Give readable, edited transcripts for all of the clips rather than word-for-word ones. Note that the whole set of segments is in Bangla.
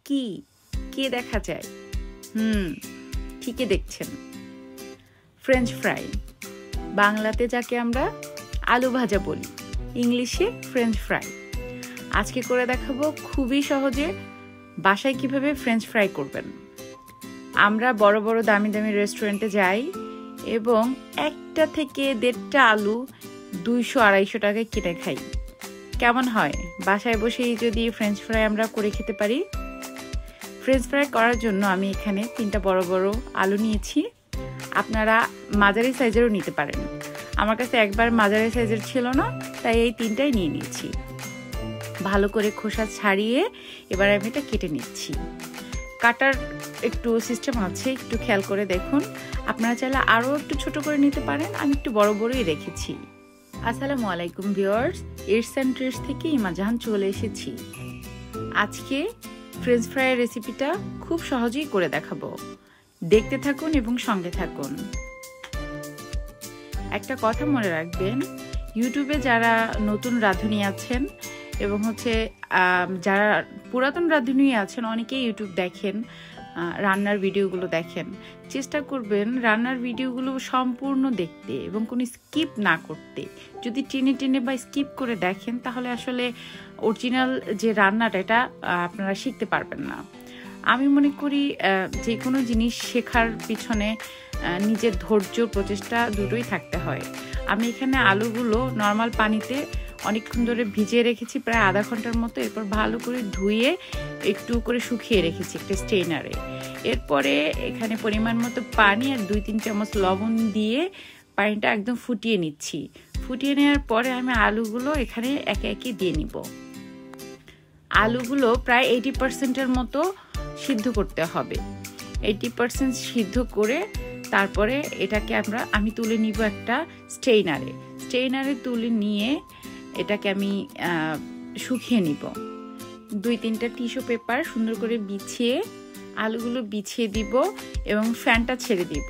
কি কে দেখা যায়? ঠিকই দেখছেন, ফ্রেঞ্চ ফ্রাই। বাংলাতে যাকে আমরা আলু ভাজা বলি, ইংলিশে ফ্রেঞ্চ ফ্রাই। আজকে করে দেখাবো খুবই সহজে বাসায় কিভাবে ফ্রেঞ্চ ফ্রাই করবেন। আমরা বড় বড় দামি দামি রেস্টুরেন্টে যাই এবং 1টা থেকে 1.5টা আলু 200-250 টাকায় কিনে খাই। কেমন হয় বাসায় বসেই যদি ফ্রেঞ্চ ফ্রাই আমরা করে খেতে পারি? ফ্রেঞ্চ ফ্রাই করার জন্য আমি এখানে 3টা বড় বড় আলু নিয়েছি। আপনারা মাঝারি সাইজেরও নিতে পারেন। আমার কাছে একবার মাঝারি সাইজের ছিল না, তাই এই 3টাই নিয়ে নিয়েছি। ভালো করে খোসা ছাড়িয়ে এবার আমি এটা কেটে নিচ্ছি। কাটার একটু সিস্টেম আছে, একটু খেয়াল করে দেখুন। আপনারা চাইলে আরও একটু ছোট করে নিতে পারেন, আমি একটু বড় বড়ই রেখেছি। আসসালামু আলাইকুম ভিউয়ার্স, ইটস অ্যান্ড ট্রিটস থেকে ইমা জাহান চলে এসেছি। আজকে ফ্রেঞ্চ ফ্রাইয়ের রেসিপিটা খুব সহজেই করে দেখাবো। দেখতে থাকুন এবং সঙ্গে থাকুন। একটা কথা মনে রাখবেন, ইউটিউবে যারা নতুন রাঁধুনি আছেন এবং যারা পুরাতন রাঁধুনি আছেন, অনেকেই ইউটিউব দেখেন, রান্নার ভিডিওগুলো দেখেন। চেষ্টা করবেন রান্নার ভিডিওগুলো সম্পূর্ণ দেখতে এবং কোনো স্কিপ না করতে। যদি টেনে টেনে বা স্কিপ করে দেখেন তাহলে আসলে অরিজিনাল যে রান্নাটা এটা আপনারা শিখতে পারবেন না। আমি মনে করি যে কোনো জিনিস শেখার পিছনে নিজের ধৈর্য, প্রচেষ্টা দুটোই থাকতে হয়। আমি এখানে আলুগুলো নর্মাল পানিতে অনেকক্ষণ ধরে ভিজিয়ে রেখেছি, প্রায় আধা ঘন্টার মতো। এরপর ভালো করে ধুয়ে একটু করে শুকিয়ে রেখেছি একটা স্ট্রেনারে। এরপরে এখানে পরিমাণ মতো পানি আর 2-3 চামচ লবণ দিয়ে পানিটা একদম ফুটিয়ে নিচ্ছি। ফুটিয়ে নেওয়ার পরে আমি আলুগুলো এখানে একে একে দিয়ে নিব। আলুগুলো প্রায় 80%-এর মতো সিদ্ধ করতে হবে। 80% সিদ্ধ করে তারপরে এটাকে আমি তুলে নিব একটা স্ট্রেইনারে তুলে নিয়ে এটাকে আমি শুকিয়ে নিব। 2-3টা টিস্যু পেপার সুন্দর করে বিছিয়ে আলুগুলো বিছিয়ে দিব এবং ফ্যানটা ছেড়ে দিব।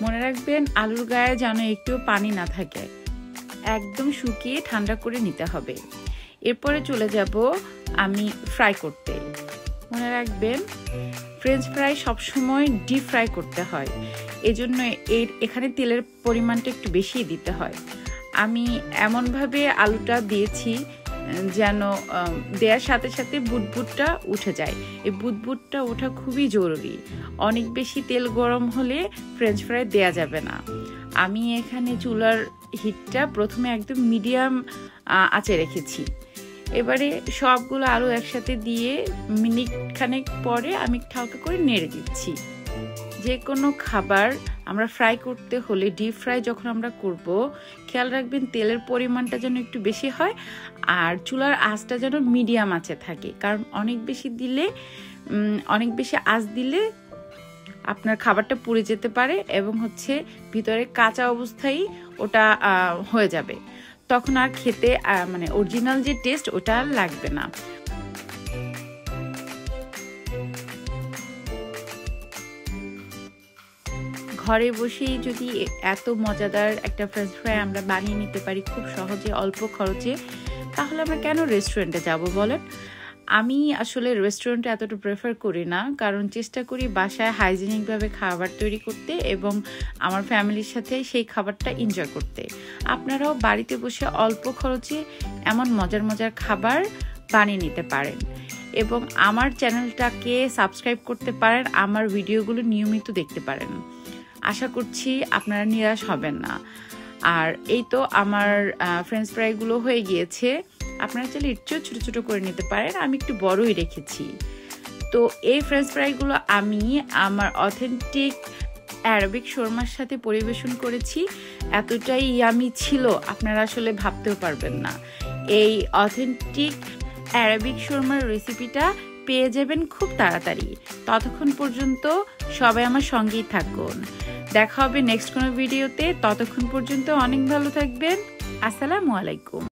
মনে রাখবেন আলুর গায়ে যেন একটু পানি না থাকে, একদম শুকিয়ে ঠান্ডা করে নিতে হবে। এরপরে চলে যাব আমি ফ্রাই করতে। মনে রাখবেন ফ্রেঞ্চ ফ্রাই সবসময় ডিপ ফ্রাই করতে হয়, এজন্য এখানে তেলের পরিমাণটা একটু বেশি দিতে হয়। আমি এমনভাবে আলুটা দিয়েছি যেন দেওয়ার সাথে সাথে বুদবুদটা উঠে যায়। এই বুদবুদটা ওঠা খুবই জরুরি। অনেক বেশি তেল গরম হলে ফ্রেঞ্চ ফ্রাই দেয়া যাবে না। আমি এখানে চুলার হিটটা প্রথমে একদম মিডিয়াম আঁচে রেখেছি। এবারে সবগুলো আলু একসাথে দিয়ে মিনিট খানেক পরে আমি হালকা করে নেড়ে দিচ্ছি। যে কোনো খাবার আমরা ফ্রাই করতে হলে, ডিপ ফ্রাই যখন আমরা করব, খেয়াল রাখবেন তেলের পরিমাণটা যেন একটু বেশি হয় আর চুলার আঁচটা যেন মিডিয়াম আঁচে থাকে। কারণ অনেক বেশি আঁচ দিলে আপনার খাবারটা পুড়ে যেতে পারে এবং ভিতরে কাঁচা অবস্থায় ওটা হয়ে যাবে। তখন আর খেতে অরিজিনাল যে টেস্ট ওটা আর লাগবে না। ঘরে বসেই যদি এত মজাদার একটা ফ্রেঞ্চ ফ্রাই আমরা বানিয়ে নিতে পারি খুব সহজে, অল্প খরচে, তাহলে আমরা কেন রেস্টুরেন্টে যাব বলেন? আমি আসলে রেস্টুরেন্টে এতটা প্রেফার করি না, কারণ চেষ্টা করি বাসায় হাইজিনিকভাবে খাবার তৈরি করতে এবং আমার ফ্যামিলির সাথে সেই খাবারটা এনজয় করতে। আপনারাও বাড়িতে বসে অল্প খরচে এমন মজার মজার খাবার বানিয়ে নিতে পারেন এবং আমার চ্যানেলটাকে সাবস্ক্রাইব করতে পারেন, আমার ভিডিওগুলো নিয়মিত দেখতে পারেন। আশা করছি আপনারা নিরাশ হবেন না। আর এই তো আমার ফ্রেঞ্চ ফ্রাইগুলো হয়ে গিয়েছে। আপনারা চাইলে একটু ছোটো ছোটো করে নিতে পারেন, আমি একটু বড়ই রেখেছি। তো এই ফ্রেঞ্চ ফ্রাইগুলো আমি আমার অথেন্টিক অ্যারাবিক শোরমার সাথে পরিবেশন করেছি। এতটাই ইয়ামি ছিল আপনারা আসলে ভাবতেও পারবেন না। এই অথেন্টিক অ্যারাবিক শোরমার রেসিপিটা পেয়ে যাবেন খুব তাড়াতাড়ি। ততক্ষণ পর্যন্ত সবাই আমার সঙ্গেই থাকুন। দেখা হবে নেক্সট কোনো ভিডিওতে। ততক্ষণ পর্যন্ত অনেক ভালো থাকবেন। আসসালামু আলাইকুম।